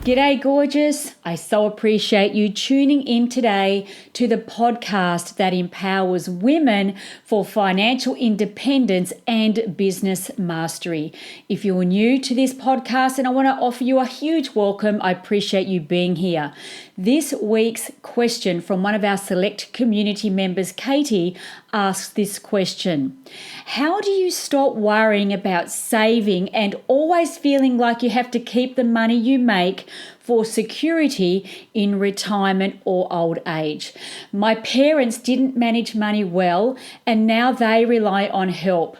G'day Gorgeous. I so appreciate you tuning in today to the podcast that empowers women for financial independence and business mastery. If you're new to this podcast and I want to offer you a huge welcome, I appreciate you being here. This week's question from one of our select community members, Katie, asks this question. How do you stop worrying about saving and always feeling like you have to keep the money you make for security in retirement or old age? My parents didn't manage money well and now they rely on help.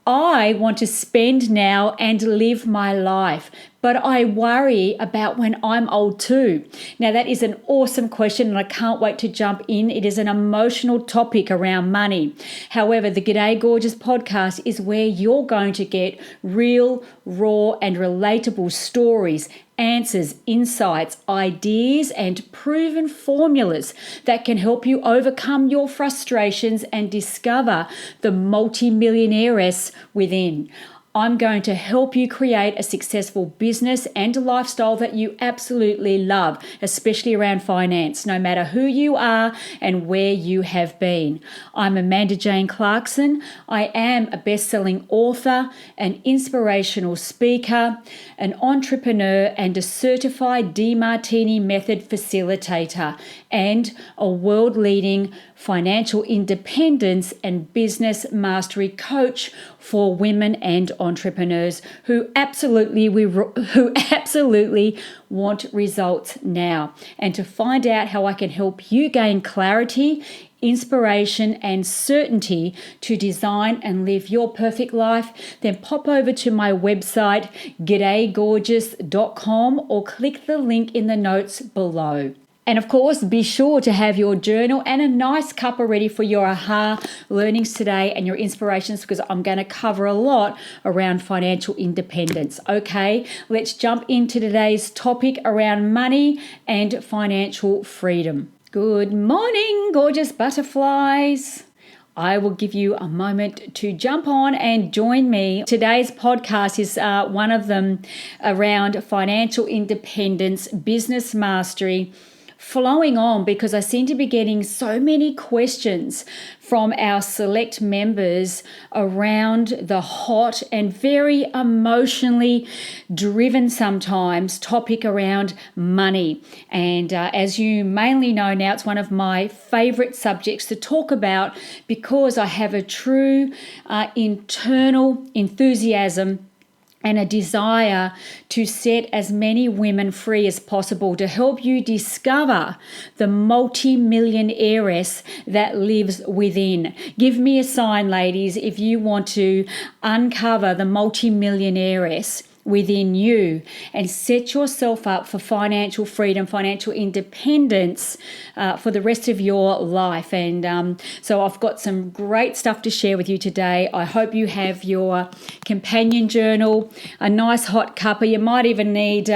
I want to spend now and live my life, but I worry about when I'm old too. Now, that is an awesome question and I can't wait to jump in. It is an emotional topic around money. However, the Gday Gorgeous podcast is where you're going to get real, raw, and relatable stories, answers, insights, ideas, and proven formulas that can help you overcome your frustrations and discover the multimillionairess within. I'm going to help you create a successful business and a lifestyle that you absolutely love, especially around finance, no matter who you are and where you have been. I'm Amanda Jane Clarkson. I am a best-selling author, an inspirational speaker, an entrepreneur, and a certified DeMartini method facilitator, and a world-leading financial independence and business mastery coach for women and entrepreneurs who absolutely want results now. And to find out how I can help you gain clarity, inspiration, and certainty to design and live your perfect life, then pop over to my website, gdaygorgeous.com, or click the link in the notes below. And of course, be sure to have your journal and a nice cuppa ready for your aha learnings today and your inspirations, because I'm going to cover a lot around financial independence. Okay, let's jump into today's topic around money and financial freedom. Good morning, gorgeous butterflies. I will give you a moment to jump on and join me. Today's podcast is one of them around financial independence, business mastery, flowing on because I seem to be getting so many questions from our select members around the hot and very emotionally driven sometimes topic around money. And as you mainly know now, it's one of my favorite subjects to talk about because I have a true internal enthusiasm and a desire to set as many women free as possible to help you discover the multi-millionairess that lives within. Give me a sign, ladies, if you want to uncover the multi-millionairess within you and set yourself up for financial freedom, financial independence for the rest of your life. And so I've got some great stuff to share with you today. I hope you have your companion journal, a nice hot cuppa. You might even need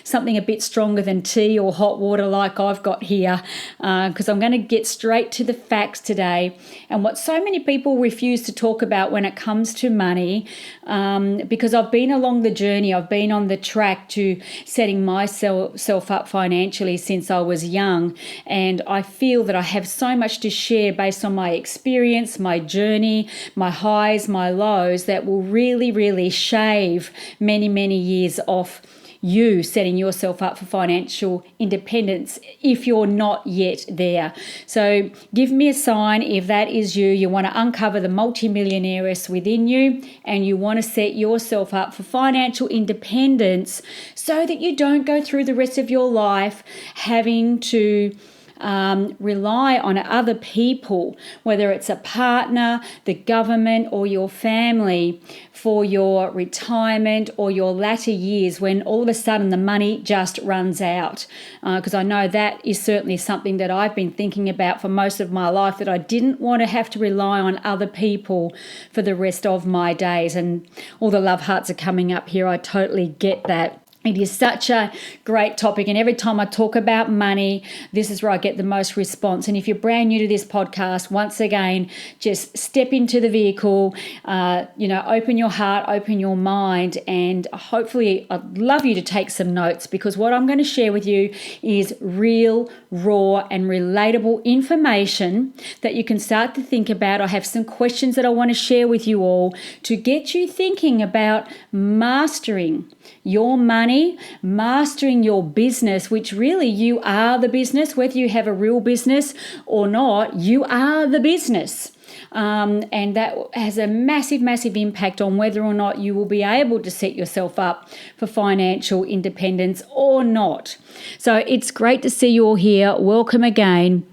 something a bit stronger than tea or hot water like I've got here, because I'm going to get straight to the facts today and what so many people refuse to talk about when it comes to money, because I've been along the journey. I've been on the track to setting myself up financially since I was young, and I feel that I have so much to share based on my experience, my journey, my highs, my lows, that will really, really shave many, many years off you setting yourself up for financial independence if you're not yet there. So give me a sign if that is you. You want to uncover the multimillionairess within you and you want to set yourself up for financial independence so that you don't go through the rest of your life having to rely on other people, whether it's a partner, the government, or your family for your retirement or your latter years when all of a sudden the money just runs out. Because I know that is certainly something that I've been thinking about for most of my life, that I didn't want to have to rely on other people for the rest of my days. And all the love hearts are coming up here. I totally get that. It is such a great topic, and every time I talk about money, this is where I get the most response. And if you're brand new to this podcast, once again, just step into the vehicle, open your heart, open your mind, and hopefully I'd love you to take some notes, because what I'm going to share with you is real, raw, and relatable information that you can start to think about. I have some questions that I want to share with you all to get you thinking about mastering your money, mastering your business, which really you are the business. Whether you have a real business or not, you are the business. And that has a massive, massive impact on whether or not you will be able to set yourself up for financial independence or not. So it's great to see you all here. Welcome again.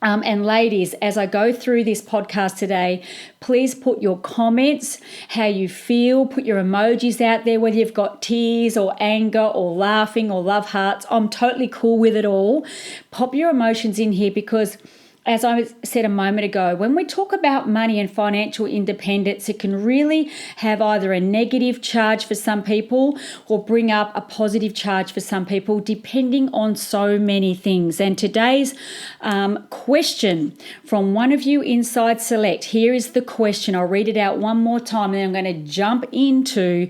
And ladies, as I go through this podcast today, please put your comments, how you feel, put your emojis out there, whether you've got tears or anger or laughing or love hearts. I'm totally cool with it all. Pop your emotions in here, because as I said a moment ago, when we talk about money and financial independence, it can really have either a negative charge for some people or bring up a positive charge for some people, depending on so many things. And today's question from one of you inside Select, here is the question. I'll read it out one more time, and then I'm going to jump into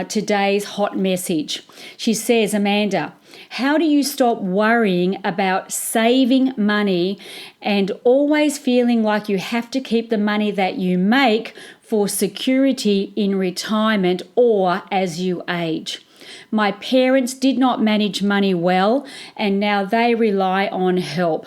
today's hot message. She says, Amanda, how do you stop worrying about saving money and always feeling like you have to keep the money that you make for security in retirement or as you age? My parents did not manage money well, and now they rely on help.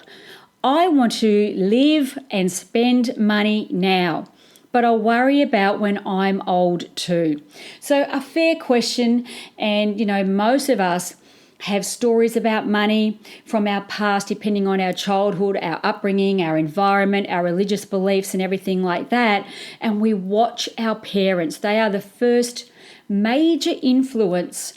I want to live and spend money now, but I'll worry about when I'm old too. So a fair question, and most of us have stories about money from our past, depending on our childhood, our upbringing, our environment, our religious beliefs, and everything like that. And we watch our parents. They are the first major influence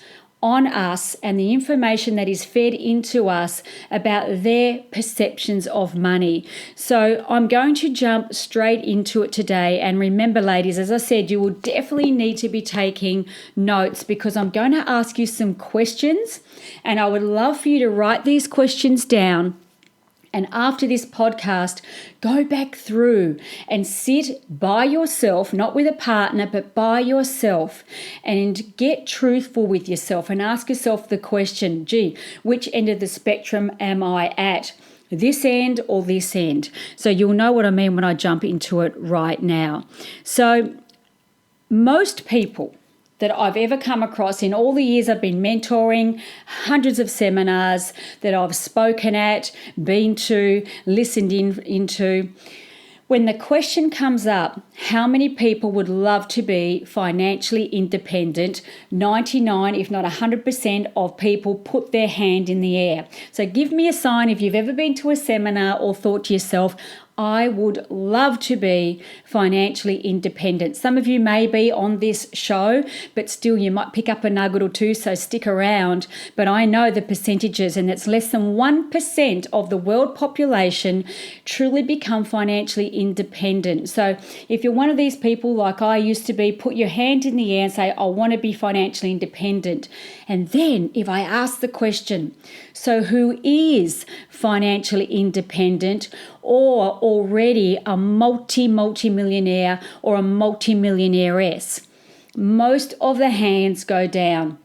on us and the information that is fed into us about their perceptions of money. So I'm going to jump straight into it today. And remember, ladies, as I said, you will definitely need to be taking notes, because I'm going to ask you some questions, and I would love for you to write these questions down. And after this podcast, go back through and sit by yourself, not with a partner, but by yourself, and get truthful with yourself and ask yourself the question, which end of the spectrum am I at? This end or this end? So you'll know what I mean when I jump into it right now. So most people that I've ever come across in all the years I've been mentoring, hundreds of seminars that I've spoken at, been to, listened into. When the question comes up, how many people would love to be financially independent? 99, if not 100% of people put their hand in the air. So give me a sign if you've ever been to a seminar or thought to yourself, I would love to be financially independent. Some of you may be on this show, but still you might pick up a nugget or two, so stick around. But I know the percentages, and it's less than 1% of the world population truly become financially independent. So if you're one of these people like I used to be, put your hand in the air and say, I want to be financially independent. And then if I ask the question, so who is financially independent or already a multi-millionaire or a multi-millionairess? Most of the hands go down.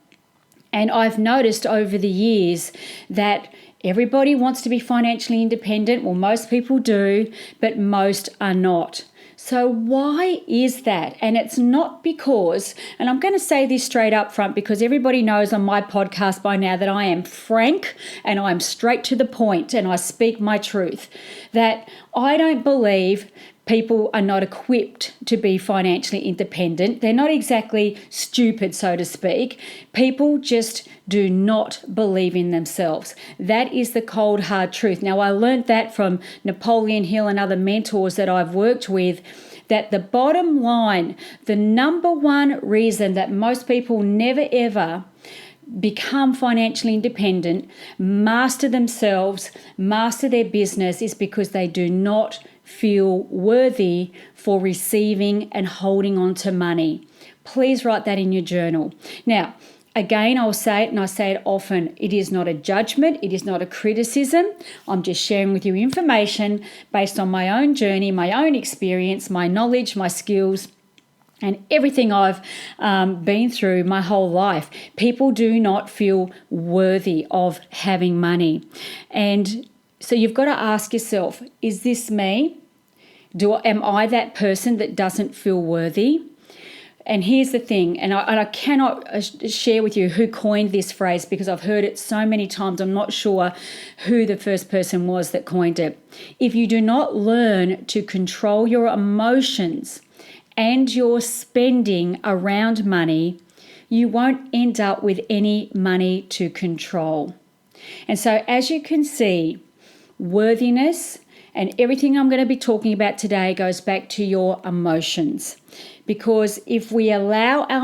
And I've noticed over the years that everybody wants to be financially independent. Well, most people do, but most are not. So why is that? And it's not because, and I'm going to say this straight up front because everybody knows on my podcast by now that I am frank and I'm straight to the point and I speak my truth, that I don't believe people are not equipped to be financially independent. They're not exactly stupid, so to speak. People just do not believe in themselves. That is the cold, hard truth. Now, I learned that from Napoleon Hill and other mentors that I've worked with, that the bottom line, the number one reason that most people never ever become financially independent, master themselves, master their business, is because they do not feel worthy for receiving and holding on to money. Please write that in your journal. Now, Again, I'll say it, and I say it often, it is not a judgment, it is not a criticism. I'm just sharing with you information based on my own journey, my own experience, my knowledge, my skills, and everything I've been through my whole life. People do not feel worthy of having money. And so you've got to ask yourself, is this me? Am I that person that doesn't feel worthy? And here's the thing, and I cannot share with you who coined this phrase because I've heard it so many times. I'm not sure who the first person was that coined it. If you do not learn to control your emotions and your spending around money, you won't end up with any money to control. And so as you can see, worthiness and everything I'm going to be talking about today goes back to your emotions. Because if we allow our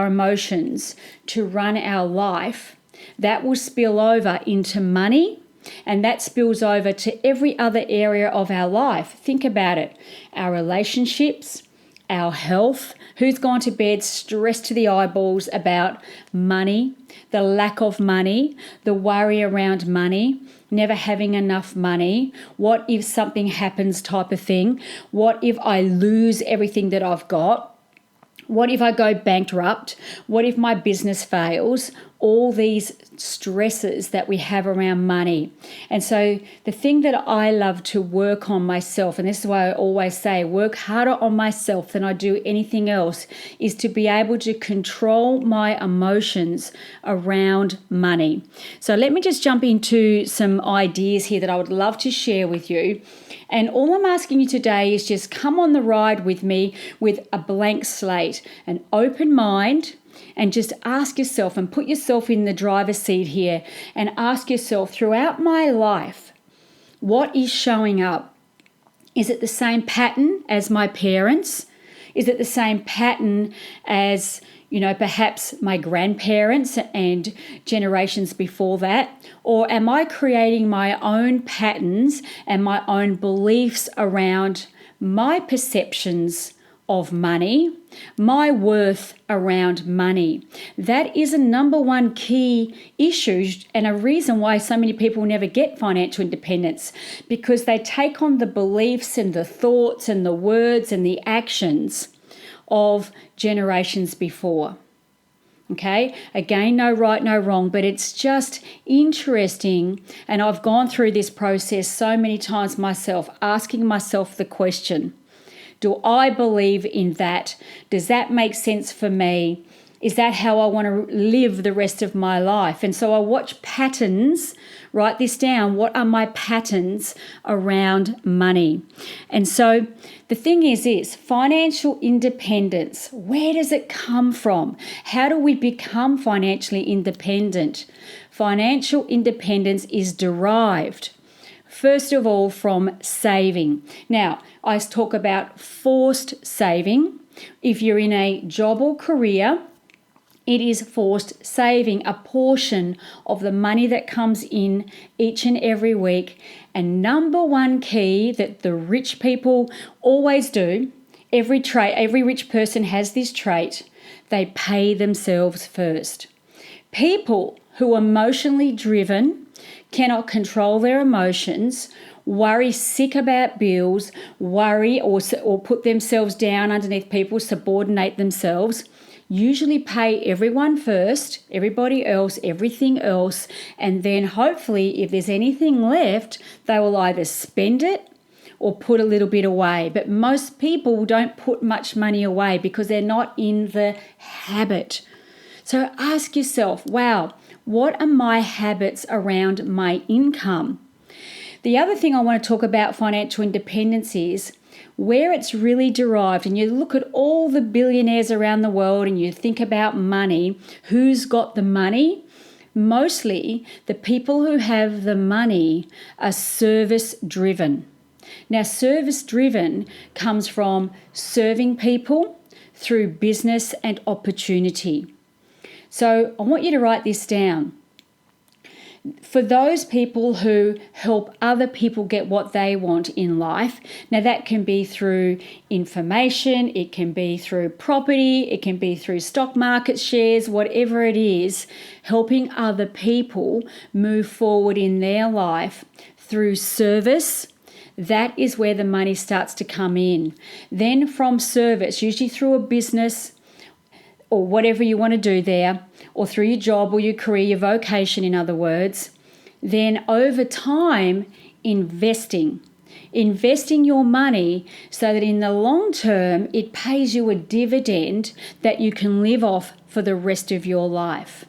emotions to run our life, that will spill over into money, and that spills over to every other area of our life. Think about it. Our relationships, our health. Who's gone to bed stressed to the eyeballs about money, the lack of money, the worry around money, never having enough money? What if something happens type of thing? What if I lose everything that I've got? What if I go bankrupt? What if my business fails? All these stresses that we have around money. And so the thing that I love to work on myself, and this is why I always say work harder on myself than I do anything else, is to be able to control my emotions around money. So let me just jump into some ideas here that I would love to share with you. And all I'm asking you today is just come on the ride with me with a blank slate, an open mind, and just ask yourself and put yourself in the driver's seat here and ask yourself, throughout my life, what is showing up? Is it the same pattern as my parents? Is it the same pattern as, perhaps my grandparents and generations before that? Or am I creating my own patterns and my own beliefs around my perceptions of money, my worth around money? That is a number one key issue and a reason why so many people never get financial independence, because they take on the beliefs and the thoughts and the words and the actions of generations before. Okay, again, no right, no wrong, but it's just interesting. And I've gone through this process so many times myself, asking myself the question, do I believe in that? Does that make sense for me? Is that how I want to live the rest of my life? And so I watch patterns, write this down. What are my patterns around money? And so the thing is financial independence, where does it come from? How do we become financially independent? Financial independence is derived, first of all, from saving. Now, I talk about forced saving. If you're in a job or career, it is forced saving, a portion of the money that comes in each and every week. And number one key that the rich people always do, every rich person has this trait, they pay themselves first. People who are emotionally driven, cannot control their emotions, worry sick about bills, worry or put themselves down underneath people, subordinate themselves, usually pay everyone first, everybody else, everything else, and then hopefully if there's anything left, they will either spend it or put a little bit away. But most people don't put much money away because they're not in the habit. So ask yourself, wow, what are my habits around my income? The other thing I want to talk about financial independence is where it's really derived. And you look at all the billionaires around the world and you think about money, who's got the money? Mostly the people who have the money are service driven. Now, service driven comes from serving people through business and opportunity. So I want you to write this down. for those people who help other people get what they want in life, now that can be through information, it can be through property, it can be through stock market shares, whatever it is, helping other people move forward in their life through service. That is where the money starts to come in. Then from service, usually through a business or whatever you want to do there, or through your job or your career, your vocation, in other words, then over time, investing your money so that in the long term, it pays you a dividend that you can live off for the rest of your life.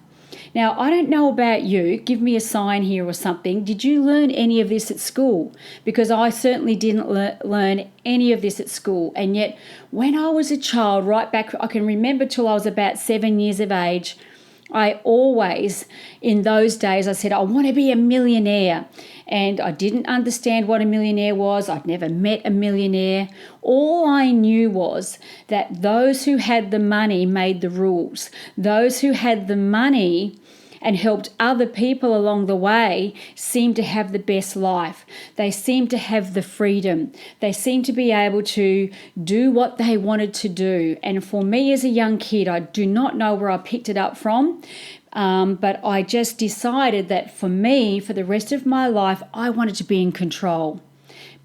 Now, I don't know about you. Give me a sign here or something. Did you learn any of this at school? Because I certainly didn't learn any of this at school. And yet, when I was a child, right back, I can remember till I was about 7 years of age, I always, in those days, I said, I want to be a millionaire. And I didn't understand what a millionaire was. I'd never met a millionaire. All I knew was that those who had the money made the rules. Those who had the money and helped other people along the way seemed to have the best life. They seemed to have the freedom. They seemed to be able to do what they wanted to do. And for me as a young kid, I do not know where I picked it up from, but I just decided that for me, for the rest of my life, I wanted to be in control.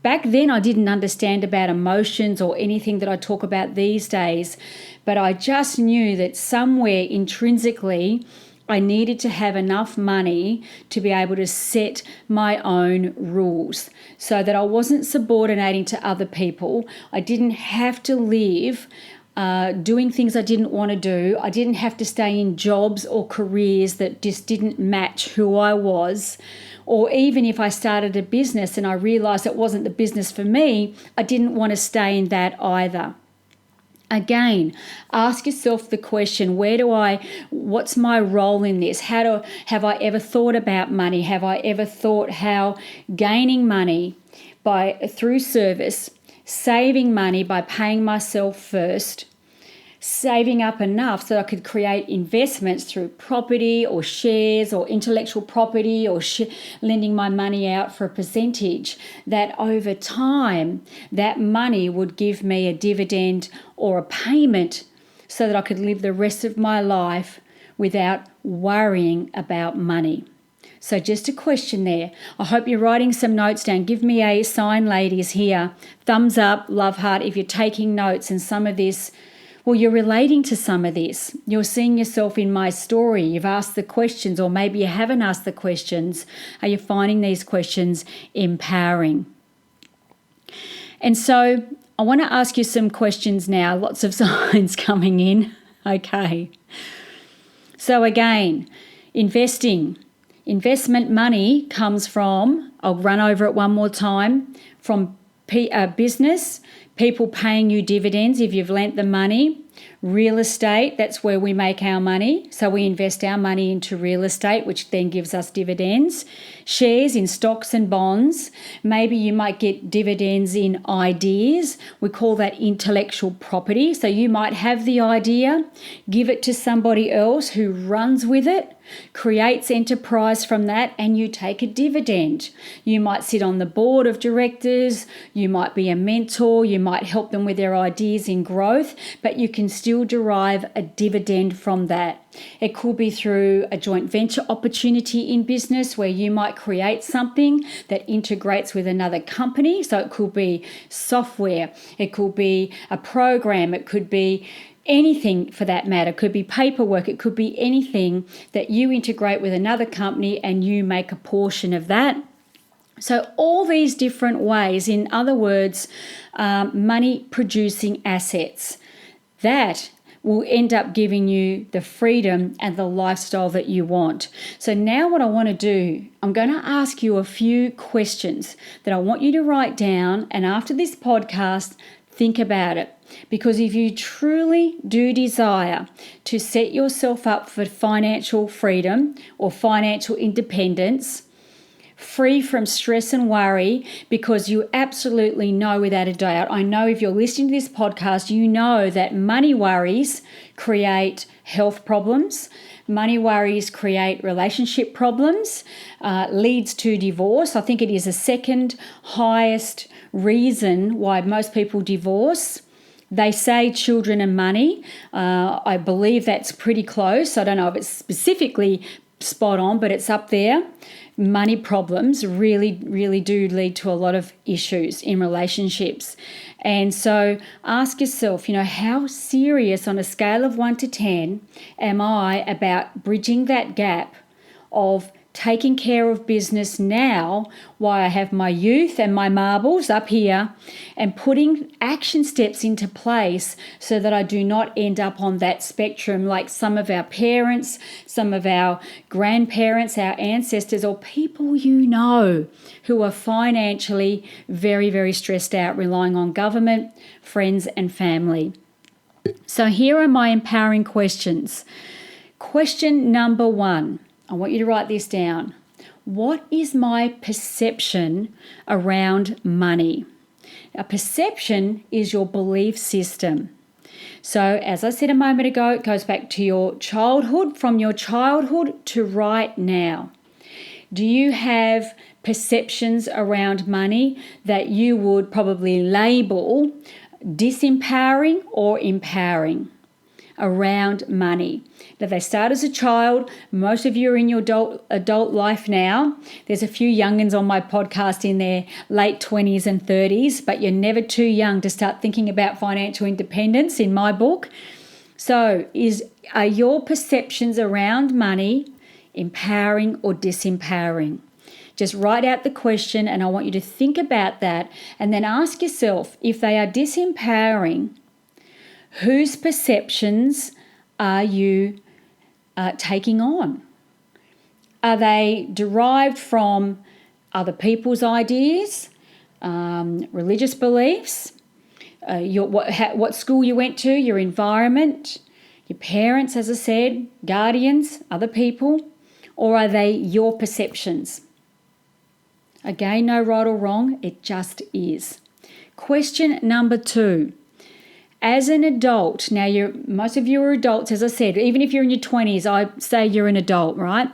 Back then, I didn't understand about emotions or anything that I talk about these days, but I just knew that somewhere intrinsically, I needed to have enough money to be able to set my own rules so that I wasn't subordinating to other people. I didn't have to live doing things I didn't want to do. I didn't have to stay in jobs or careers that just didn't match who I was. Or even if I started a business and I realized it wasn't the business for me, I didn't want to stay in that either. Again, ask yourself the question, what's my role in this? Have I ever thought about money? Have I ever thought how gaining money through service, saving money by paying myself first, saving up enough so I could create investments through property or shares or intellectual property or lending my money out for a percentage, that over time that money would give me a dividend or a payment so that I could live the rest of my life without worrying about money. So just a question there. I hope you're writing some notes down. Give me a sign, ladies, here. Thumbs up, love heart if you're taking notes, and some of this, well, you're relating to some of this. You're seeing yourself in my story. You've asked the questions, or maybe you haven't asked the questions. Are you finding these questions empowering? And so I want to ask you some questions now. Lots of signs coming in. Okay. So again, investment money comes from, I'll run over it one more time, from business, people paying you dividends if you've lent them money. Real estate, that's where we make our money. So we invest our money into real estate, which then gives us dividends. Shares in stocks and bonds. Maybe you might get dividends in ideas. We call that intellectual property. So you might have the idea, give it to somebody else who runs with it, creates enterprise from that, and you take a dividend. You might sit on the board of directors, you might be a mentor, you might help them with their ideas in growth, but you can still derive a dividend from that. It could be through a joint venture opportunity in business where you might create something that integrates with another company. So it could be software, it could be a program, it could be anything for that matter. It could be paperwork, it could be anything that you integrate with another company and you make a portion of that. So all these different ways, in other words, money producing assets, that will end up giving you the freedom and the lifestyle that you want. So now what I want to do, I'm going to ask you a few questions that I want you to write down, and after this podcast, think about it. Because if you truly do desire to set yourself up for financial freedom or financial independence, free from stress and worry, because you absolutely know without a doubt, I know if you're listening to this podcast, you know that money worries create health problems. Money worries create relationship problems, leads to divorce. I think it is the second highest reason why most people divorce. They say children and money. I believe that's pretty close. I don't know if it's specifically spot on, but it's up there. Money problems really, really do lead to a lot of issues in relationships. And so ask yourself, how serious on a scale of 1 to 10 am I about bridging that gap of taking care of business now while I have my youth and my marbles up here, and putting action steps into place so that I do not end up on that spectrum like some of our parents, some of our grandparents, our ancestors, or people who are financially very, very stressed out, relying on government, friends, and family. So here are my empowering questions. Question number 1. I want you to write this down. What is my perception around money? A perception is your belief system. So as I said a moment ago, it goes back to your childhood, from your childhood to right now. Do you have perceptions around money that you would probably label disempowering or empowering around money? That they start as a child. Most of you are in your adult life now. There's a few young'uns on my podcast in their late 20s and 30s, but you're never too young to start thinking about financial independence in my book. So are your perceptions around money empowering or disempowering? Just write out the question, and I want you to think about that, and then ask yourself, if they are disempowering, whose perceptions are you taking on? Are they derived from other people's ideas, religious beliefs, what school you went to, your environment, your parents, as I said, guardians, other people, or are they your perceptions? Again, no right or wrong, it just is. Question number 2. As an adult, now most of you are adults, as I said, even if you're in your 20s, I say you're an adult, right?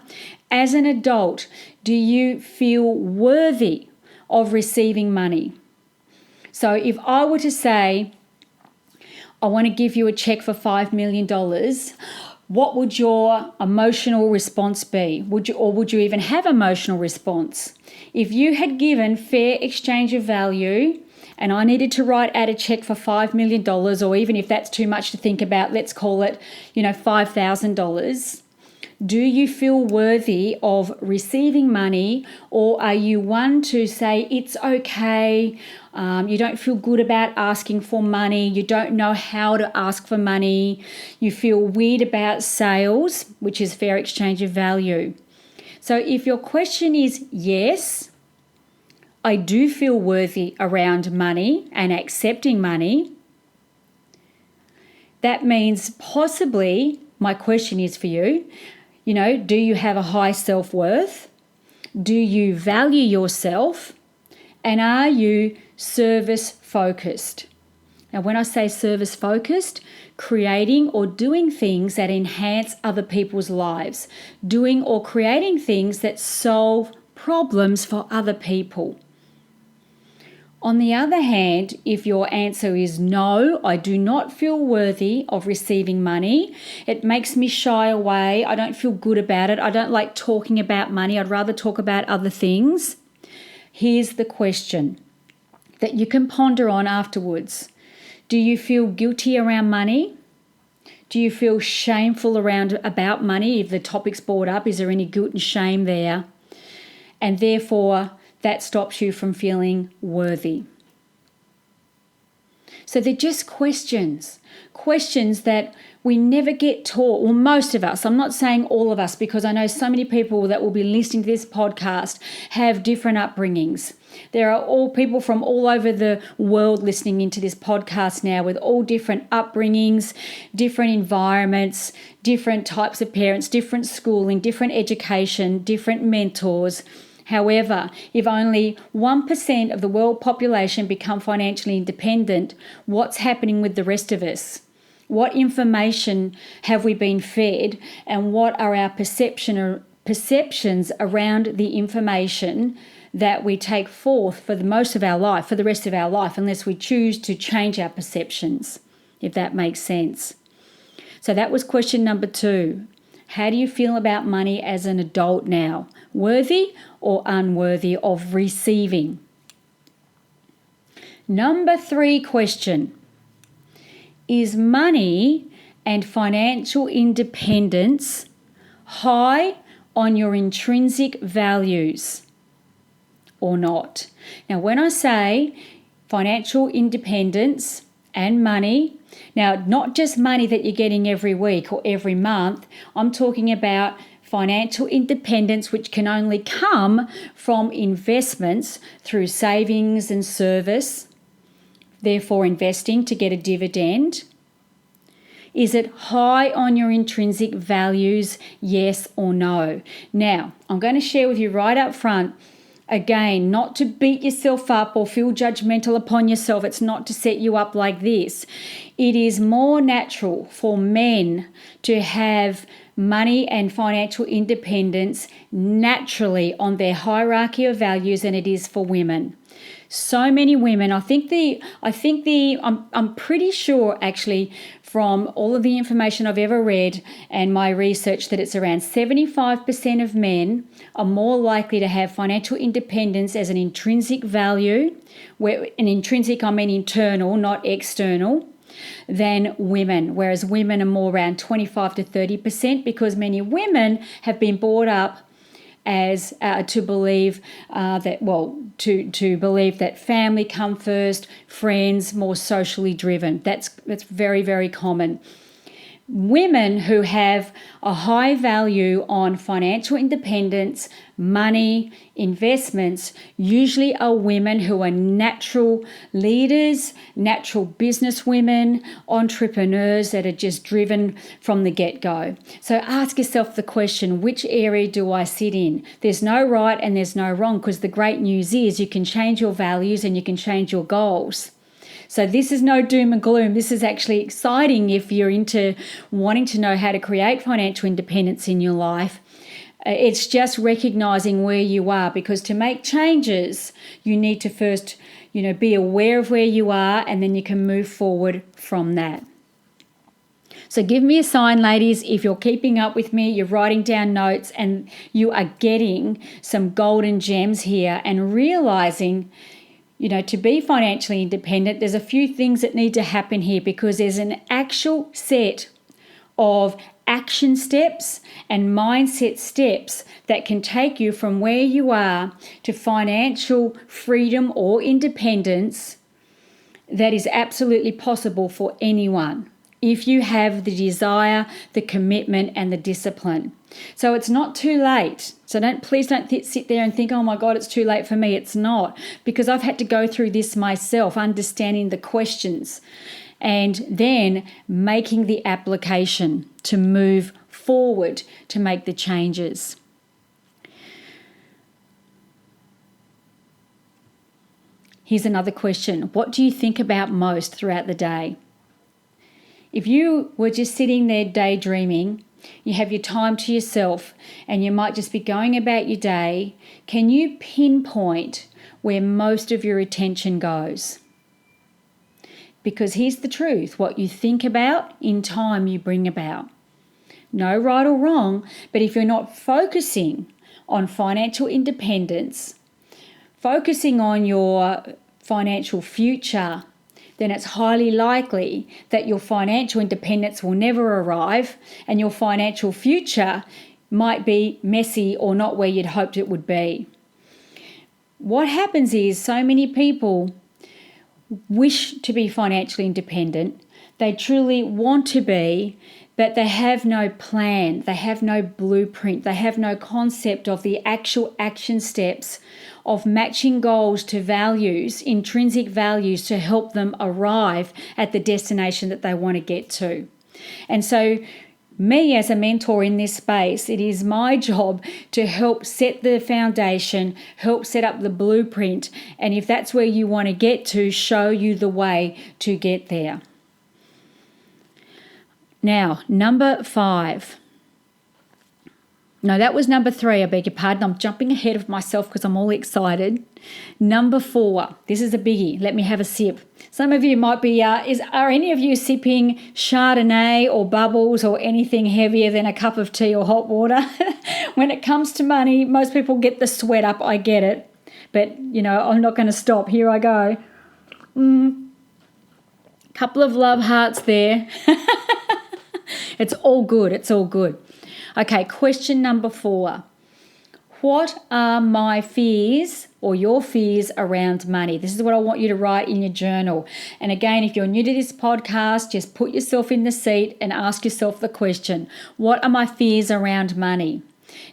As an adult, do you feel worthy of receiving money? So if I were to say, I want to give you a check for $5 million, what would your emotional response be? Would you even have emotional response? If you had given fair exchange of value, and I needed to write out a check for $5 million, or even if that's too much to think about, let's call it, $5,000. Do you feel worthy of receiving money, or are you one to say it's okay, you don't feel good about asking for money, you don't know how to ask for money, you feel weird about sales, which is fair exchange of value? So if your question is yes, I do feel worthy around money and accepting money, that means possibly, my question is for you, do you have a high self-worth? Do you value yourself? And are you service-focused? Now, when I say service-focused, creating or doing things that enhance other people's lives, doing or creating things that solve problems for other people. On the other hand, if your answer is no, I do not feel worthy of receiving money, it makes me shy away, I don't feel good about it, I don't like talking about money, I'd rather talk about other things. Here's the question that you can ponder on afterwards. Do you feel guilty around money? Do you feel shameful about money? If the topic's brought up, is there any guilt and shame there? And therefore, that stops you from feeling worthy. So they're just questions that we never get taught. Well, most of us, I'm not saying all of us, because I know so many people that will be listening to this podcast have different upbringings. There are all people from all over the world listening into this podcast now with all different upbringings, different environments, different types of parents, different schooling, different education, different mentors. However, if only 1% of the world population become financially independent, what's happening with the rest of us? What information have we been fed, and what are our perceptions around the information that we take forth for the most of our life, for the rest of our life, unless we choose to change our perceptions, if that makes sense. So that was question number 2. How do you feel about money as an adult now? Worthy or unworthy of receiving? Number 3 question. Is money and financial independence high on your intrinsic values or not? Now, when I say financial independence and money, now not just money that you're getting every week or every month, I'm talking about financial independence, which can only come from investments through savings and service, therefore investing to get a dividend. Is it high on your intrinsic values, yes or no? Now, I'm going to share with you right up front, again, not to beat yourself up or feel judgmental upon yourself. It's not to set you up like this. It is more natural for men to have money and financial independence naturally on their hierarchy of values than it is for women. So many women, I'm pretty sure actually from all of the information I've ever read and my research that it's around 75% of men are more likely to have financial independence as an intrinsic value, where an intrinsic I mean internal, not external, than women, whereas women are more around 25 to 30% because many women have been brought up as to believe that family come first, friends more socially driven. That's very, very common. Women who have a high value on financial independence, money, investments, usually are women who are natural leaders, natural business women, entrepreneurs that are just driven from the get-go. So ask yourself the question, which area do I sit in? There's no right and there's no wrong, because the great news is you can change your values and you can change your goals. So this is no doom and gloom. This is actually exciting if you're into wanting to know how to create financial independence in your life. It's just recognizing where you are, because to make changes, you need to first, be aware of where you are, and then you can move forward from that. So give me a sign, ladies, if you're keeping up with me, you're writing down notes, and you are getting some golden gems here and realizing, to be financially independent, there's a few things that need to happen here, because there's an actual set of action steps and mindset steps that can take you from where you are to financial freedom or independence that is absolutely possible for anyone if you have the desire, the commitment, and the discipline. So it's not too late. So please don't sit there and think, oh my God, it's too late for me. It's not, because I've had to go through this myself, understanding the questions and then making the application to move forward to make the changes. Here's another question. What do you think about most throughout the day? If you were just sitting there daydreaming, you have your time to yourself and you might just be going about your day, can you pinpoint where most of your attention goes? Because here's the truth, what you think about in time you bring about. No right or wrong, but if you're not focusing on financial independence, focusing on your financial future, then it's highly likely that your financial independence will never arrive and your financial future might be messy or not where you'd hoped it would be. What happens is so many people wish to be financially independent. They truly want to be, but they have no plan. They have no blueprint. They have no concept of the actual action steps of matching goals to values, intrinsic values, to help them arrive at the destination that they want to get to. And so me as a mentor in this space, it is my job to help set the foundation, help set up the blueprint, and if that's where you want to get to, show you the way to get there. Now, number 5. No, that was number 3, I beg your pardon. I'm jumping ahead of myself because I'm all excited. Number 4, this is a biggie. Let me have a sip. Some of you might be, are any of you sipping Chardonnay or bubbles or anything heavier than a cup of tea or hot water? When it comes to money, most people get the sweat up, I get it. But, I'm not going to stop. Here I go. Couple of love hearts there. It's all good. It's all good. Okay, question number 4. What are my fears or your fears around money? This is what I want you to write in your journal. And again, if you're new to this podcast, just put yourself in the seat and ask yourself the question, what are my fears around money?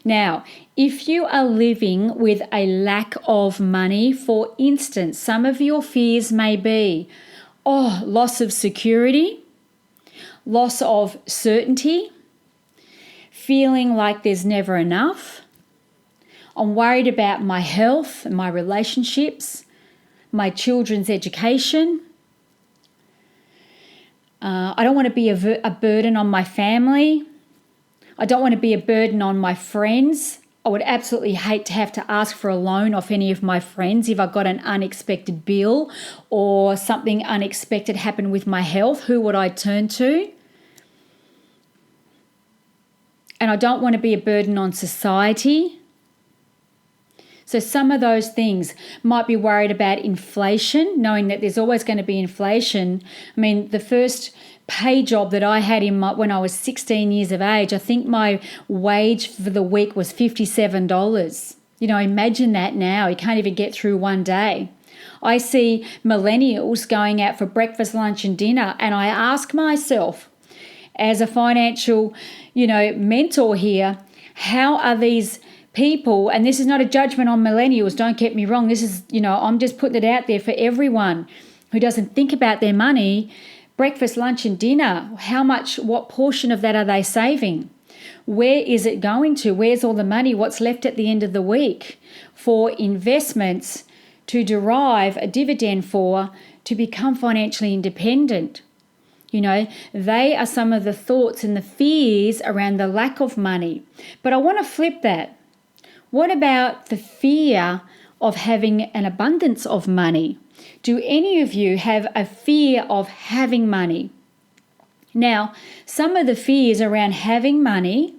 Now, if you are living with a lack of money, for instance, some of your fears may be, loss of security, loss of certainty, feeling like there's never enough. I'm worried about my health and my relationships, my children's education. I don't want to be a burden on my family. I don't want to be a burden on my friends. I would absolutely hate to have to ask for a loan off any of my friends if I got an unexpected bill or something unexpected happened with my health. Who would I turn to? And I don't want to be a burden on society. So some of those things might be worried about inflation, knowing that there's always going to be inflation. I mean, the first pay job that I had when I was 16 years of age, I think my wage for the week was $57. Imagine that now. You can't even get through one day. I see millennials going out for breakfast, lunch and dinner, and I ask myself, as a financial, mentor here, how are these people, and this is not a judgment on millennials, don't get me wrong, this is, I'm just putting it out there for everyone who doesn't think about their money, breakfast, lunch and dinner, what portion of that are they saving? Where is it going to? Where's all the money? What's left at the end of the week for investments to derive a dividend to become financially independent? They are some of the thoughts and the fears around the lack of money. But I want to flip that. What about the fear of having an abundance of money? Do any of you have a fear of having money? Now, some of the fears around having money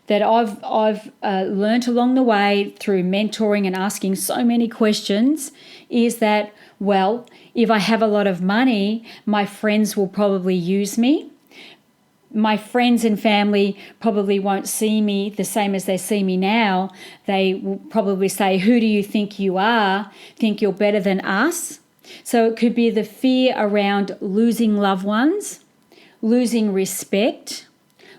that I've learned along the way through mentoring and asking so many questions is that, well, if I have a lot of money, my friends will probably use me. My friends and family probably won't see me the same as they see me now. They will probably say, who do you think you are? Think you're better than us? So it could be the fear around losing loved ones, losing respect,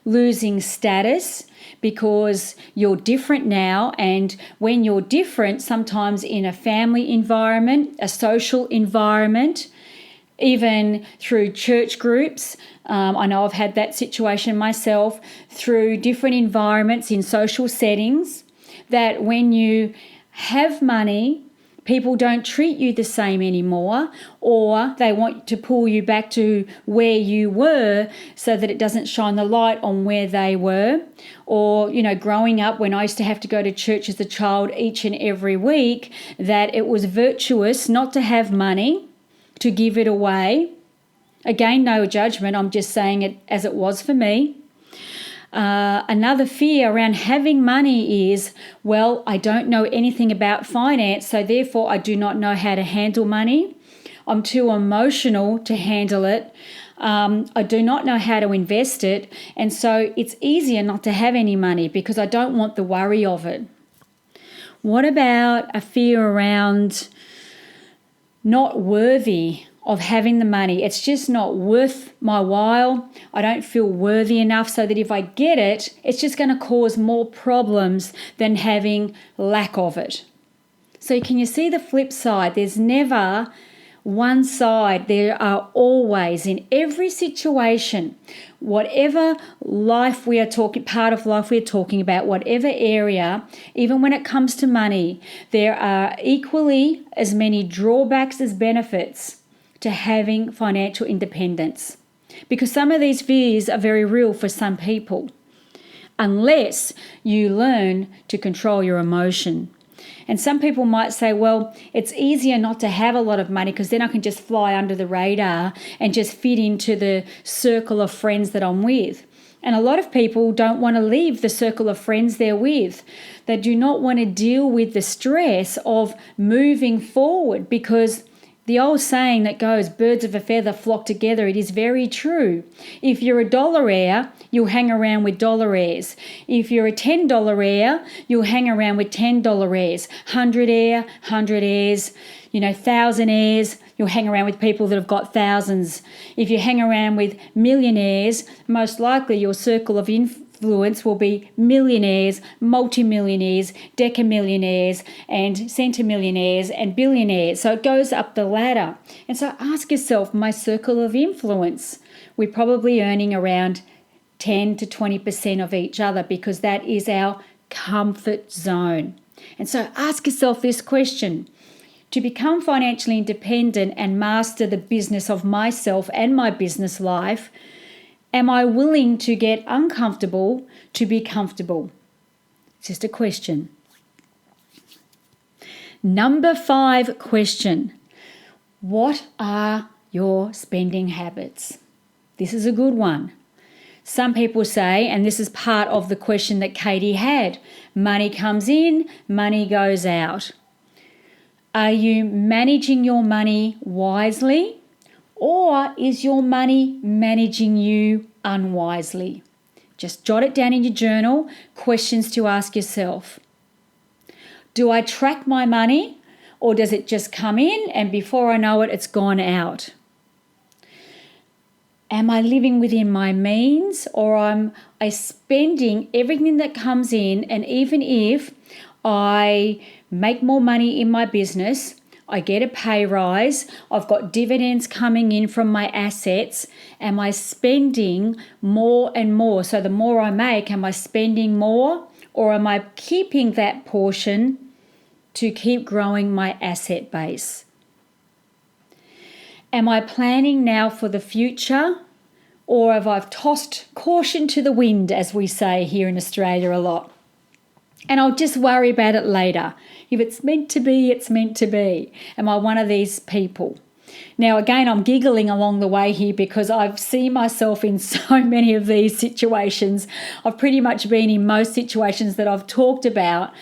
losing status, because you're different now. And when you're different, sometimes in a family environment, a social environment, even through church groups, I know I've had that situation myself, through different environments in social settings, that when you have money, people don't treat you the same anymore, or they want to pull you back to where you were so that it doesn't shine the light on where they were. Or, growing up when I used to have to go to church as a child each and every week, that it was virtuous not to have money, to give it away. Again, no judgment. I'm just saying it as it was for me. Another fear around having money is, well, I don't know anything about finance, so therefore I do not know how to handle money. I'm too emotional to handle it. I do not know how to invest it. And so it's easier not to have any money because I don't want the worry of it. What about a fear around not worthy of having the money? It's just not worth my while. I don't feel worthy enough, so that if I get it, it's just going to cause more problems than having lack of it. So can you see the flip side? There's never one side. There are always, in every situation, whatever life we are talking, part of life we are talking about, whatever area, even when it comes to money, there are equally as many drawbacks as benefits to having financial independence. Because some of these fears are very real for some people, unless you learn to control your emotion. And some people might say, well, it's easier not to have a lot of money because then I can just fly under the radar and just fit into the circle of friends that I'm with. And a lot of people don't want to leave the circle of friends they're with. They do not want to deal with the stress of moving forward, because the old saying that goes, birds of a feather flock together, it is very true. If you're a dollar heir, you'll hang around with dollar heirs. If you're a $10 heir, you'll hang around with $10 heirs. 100 heirs, 1,000 heirs, you'll hang around with people that have got thousands. If you hang around with millionaires, most likely your circle of influence will be millionaires, multimillionaires, decamillionaires, and centimillionaires and billionaires. So it goes up the ladder. And so ask yourself, my circle of influence, we're probably earning around 10 to 20% of each other, because that is our comfort zone. And so ask yourself this question: to become financially independent and master the business of myself and my business life, am I willing to get uncomfortable to be comfortable? It's just a question. Number 5 question: what are your spending habits? This is a good one. Some people say, and this is part of the question that Katie had, money comes in, money goes out. Are you managing your money wisely, or is your money managing you unwisely? Just jot it down in your journal, questions to ask yourself. Do I track my money, or does it just come in and before I know it, it's gone out? Am I living within my means, or am I spending everything that comes in? And even if I make more money in my business, I get a pay rise, I've got dividends coming in from my assets, am I spending more and more? So the more I make, am I spending more, or am I keeping that portion to keep growing my asset base? Am I planning now for the future, or have I tossed caution to the wind, as we say here in Australia a lot? And I'll just worry about it later. If it's meant to be, it's meant to be. Am I one of these people? Now, again, I'm giggling along the way here because I've seen myself in so many of these situations. I've pretty much been in most situations that I've talked about.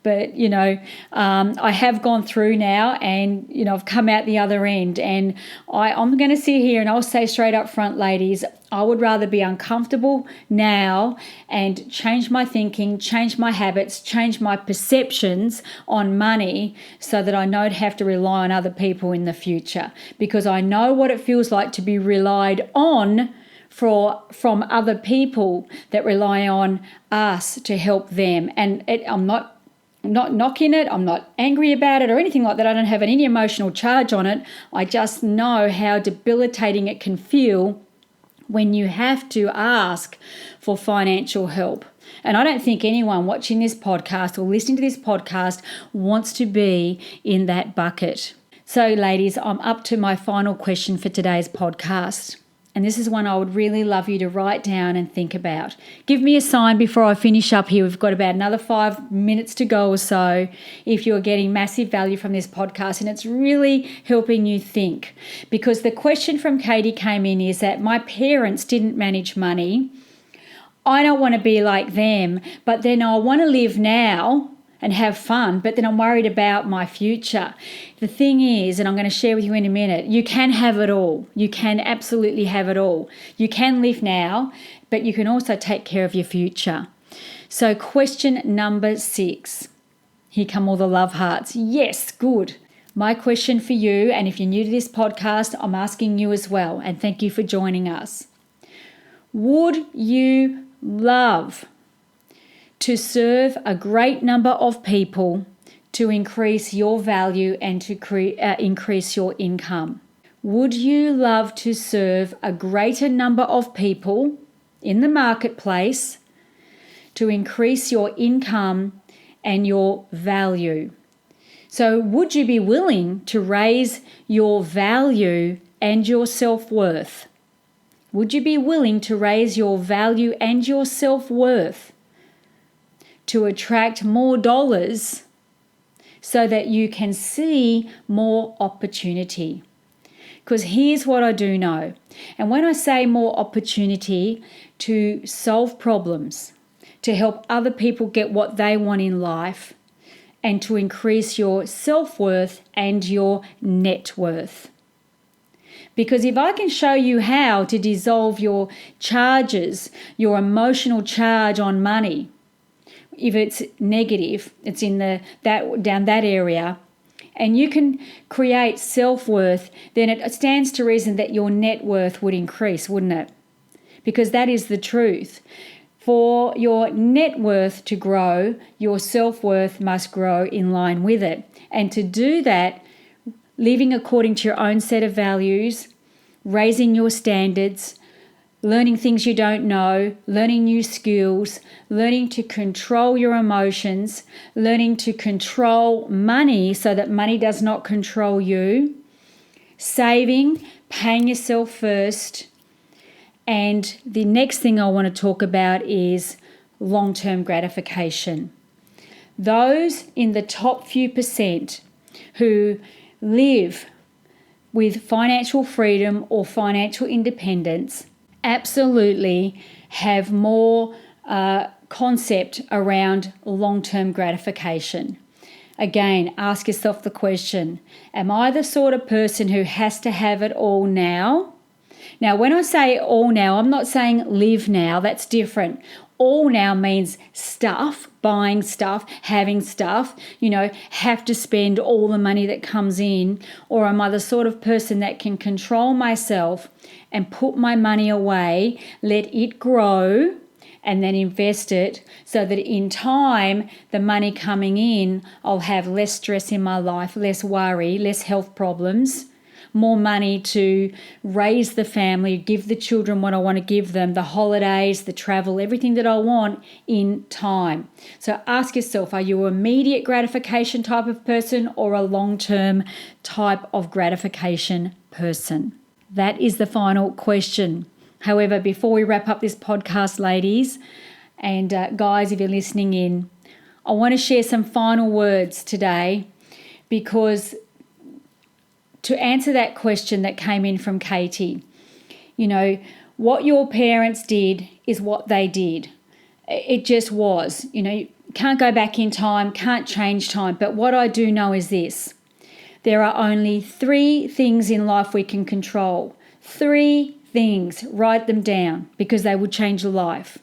But, I have gone through now, and, I've come out the other end. And I'm going to sit here and I'll say straight up front, ladies, I would rather be uncomfortable now and change my thinking, change my habits, change my perceptions on money, so that I don't have to rely on other people in the future. Because I know what it feels like to be relied on from other people that rely on us to help them. And I'm not knocking it, I'm not angry about it or anything like that. I don't have any emotional charge on it. I just know how debilitating it can feel when you have to ask for financial help. And I don't think anyone watching this podcast or listening to this podcast wants to be in that bucket. So, ladies, I'm up to my final question for today's podcast. And this is one I would really love you to write down and think about. Give me a sign before I finish up here. We've got about another 5 minutes to go or so if you're getting massive value from this podcast and it's really helping you think. Because the question from Katie came in is that my parents didn't manage money. I don't want to be like them, but then I want to live now and have fun, but then I'm worried about my future. The thing is, and I'm going to share with you in a minute, you can have it all. You can absolutely have it all. You can live now, but you can also take care of your future. So question number 6. Here come all the love hearts. Yes, good. My question for you, and if you're new to this podcast, I'm asking you as well, and thank you for joining us. Would you love to serve a great number of people to increase your value and to increase your income? Would you love to serve a greater number of people in the marketplace to increase your income and your value? So would you be willing to raise your value and your self-worth? Would you be willing to raise your value and your self-worth to attract more dollars so that you can see more opportunity? Because here's what I do know. And when I say more opportunity to solve problems, to help other people get what they want in life, and to increase your self-worth and your net worth. Because if I can show you how to dissolve your charges, your emotional charge on money, if it's negative, it's in down that area, and you can create self-worth, then it stands to reason that your net worth would increase, wouldn't it? Because that is the truth. For your net worth to grow, your self-worth must grow in line with it. And to do that, living according to your own set of values, raising your standards, learning things you don't know, learning new skills, learning to control your emotions, learning to control money so that money does not control you, saving, paying yourself first. And the next thing I want to talk about is long-term gratification. Those in the top few percent who live with financial freedom or financial independence absolutely have more concept around long-term gratification. Again, ask yourself the question, am I the sort of person who has to have it all now? Now, when I say all now, I'm not saying live now. That's different. All now means stuff, buying stuff, having stuff, have to spend all the money that comes in. Or am I the sort of person that can control myself and put my money away, let it grow, and then invest it so that in time, the money coming in, I'll have less stress in my life, less worry, less health problems, more money to raise the family, give the children what I want to give them, the holidays, the travel, everything that I want in time. So ask yourself, are you an immediate gratification type of person or a long-term type of gratification person? That is the final question. However, before we wrap up this podcast, ladies and guys, if you're listening in, I want to share some final words today, because to answer that question that came in from Katie, what your parents did is what they did. It just was. Can't go back in time, can't change time. But what I do know is this. There are only 3 things in life we can control. 3 things. Write them down because they would change your life.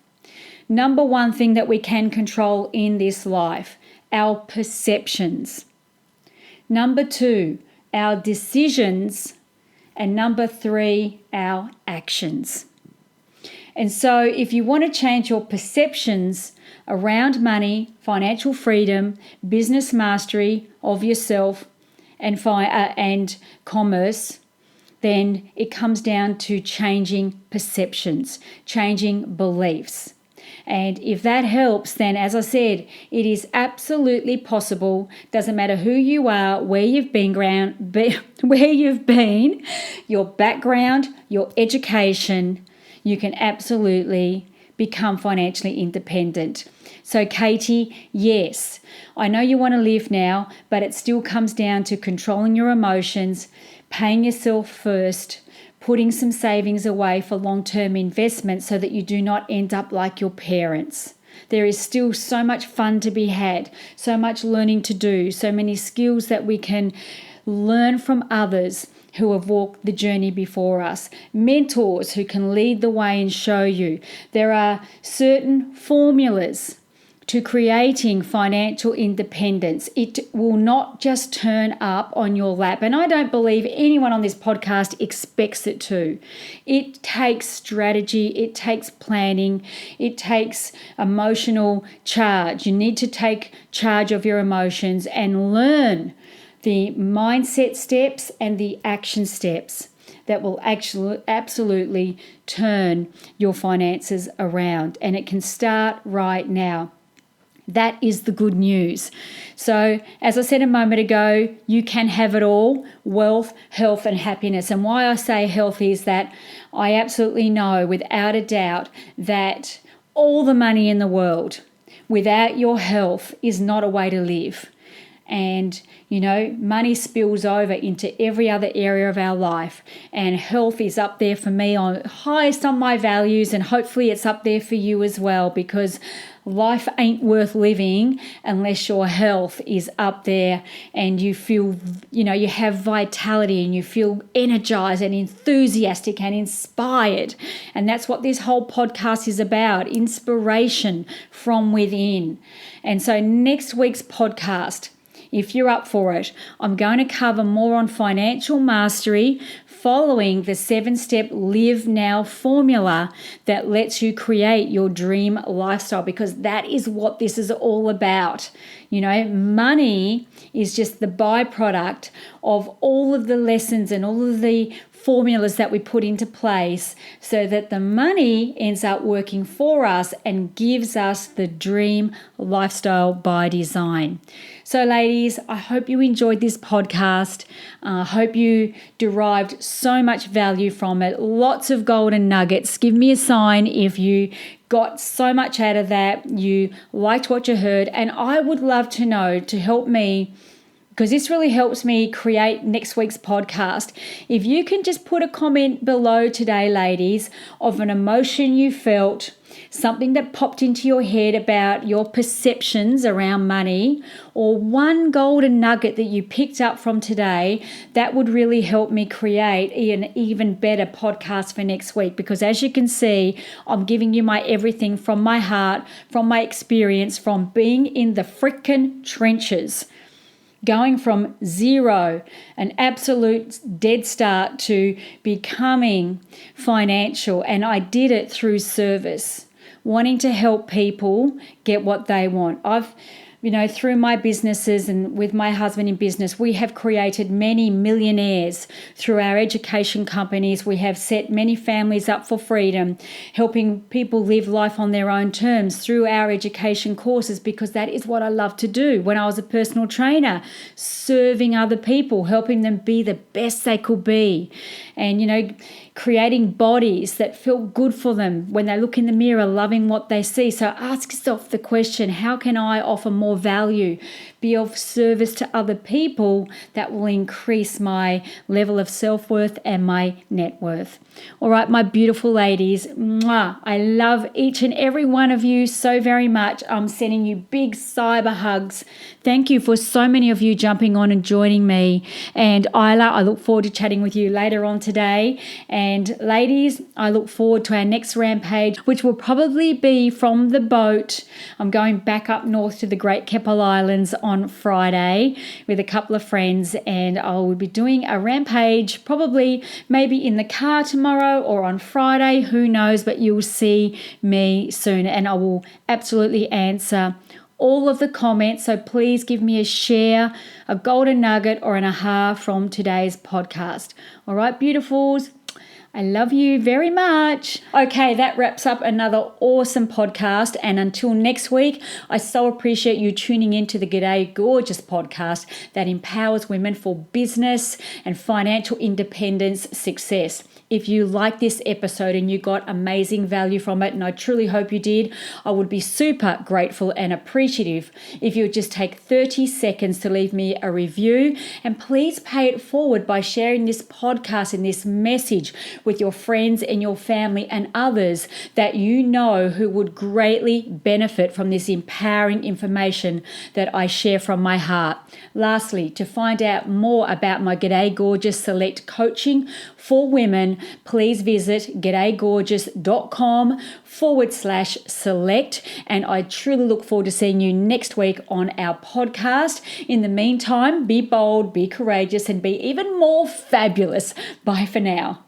Number 1 thing that we can control in this life, our perceptions. Number 2, our decisions, and number 3, our actions. And so if you want to change your perceptions around money, financial freedom, business mastery of yourself, and commerce, then it comes down to changing perceptions, changing beliefs. And if that helps, then as I said, it is absolutely possible. Doesn't matter who you are, where you've been, your background, your education, you can absolutely become financially independent. So Katie, yes, I know you want to live now, but it still comes down to controlling your emotions, paying yourself first, putting some savings away for long-term investment so that you do not end up like your parents. There is still so much fun to be had, so much learning to do, so many skills that we can learn from others who have walked the journey before us, mentors who can lead the way and show you. There are certain formulas to creating financial independence. It will not just turn up on your lap. And I don't believe anyone on this podcast expects it to. It takes strategy, it takes planning, it takes emotional charge. You need to take charge of your emotions and learn the mindset steps and the action steps that will actually absolutely turn your finances around. And it can start right now. That is the good news. So, as I said a moment ago, you can have it all: wealth, health, and happiness. And why I say health is that I absolutely know without a doubt that all the money in the world without your health is not a way to live. And, money spills over into every other area of our life. And health is up there for me on highest on my values. And hopefully it's up there for you as well, because life ain't worth living unless your health is up there and you feel, you have vitality and you feel energized and enthusiastic and inspired. And that's what this whole podcast is about: inspiration from within. And so next week's podcast, if you're up for it, I'm going to cover more on financial mastery following the 7-step Live Now formula that lets you create your dream lifestyle, because that is what this is all about. Money is just the byproduct of all of the lessons and all of the formulas that we put into place so that the money ends up working for us and gives us the dream lifestyle by design. So ladies, I hope you enjoyed this podcast. I hope you derived so much value from it. Lots of golden nuggets. Give me a sign if you got so much out of that, you liked what you heard. And I would love to know, to help me, because this really helps me create next week's podcast, if you can just put a comment below today, ladies, of an emotion you felt, something that popped into your head about your perceptions around money, or one golden nugget that you picked up from today, that would really help me create an even better podcast for next week. Because as you can see, I'm giving you my everything from my heart, from my experience, from being in the frickin' trenches. Going from zero, an absolute dead start, to becoming financial. And I did it through service, wanting to help people get what they want. I've through my businesses and with my husband in business, we have created many millionaires through our education companies. We have set many families up for freedom, helping people live life on their own terms through our education courses, because that is what I love to do. When I was a personal trainer, serving other people, helping them be the best they could be, and, creating bodies that feel good for them when they look in the mirror, loving what they see. So ask yourself the question, how can I offer more value, be of service to other people that will increase my level of self-worth and my net worth? All right, my beautiful ladies, mwah, I love each and every one of you so very much. I'm sending you big cyber hugs. Thank you for so many of you jumping on and joining me. And Isla, I look forward to chatting with you later on today. And ladies, I look forward to our next rampage, which will probably be from the boat. I'm going back up north to the Great Keppel Islands on Friday with a couple of friends, and I will be doing a rampage probably maybe in the car tomorrow or on Friday, who knows, but you'll see me soon, and I will absolutely answer all of the comments. So please give me a share, a golden nugget, or an aha from today's podcast. All right, beautifuls, I love you very much. Okay, that wraps up another awesome podcast. And until next week, I so appreciate you tuning into the Gday Gorgeous podcast that empowers women for business and financial independence success. If you like this episode and you got amazing value from it, and I truly hope you did, I would be super grateful and appreciative if you would just take 30 seconds to leave me a review, and please pay it forward by sharing this podcast and this message with your friends and your family and others that you know who would greatly benefit from this empowering information that I share from my heart. Lastly, to find out more about my Gday Gorgeous Select coaching for women please visit gdaygorgeous.com/select. And I truly look forward to seeing you next week on our podcast. In the meantime, be bold, be courageous, and be even more fabulous. Bye for now.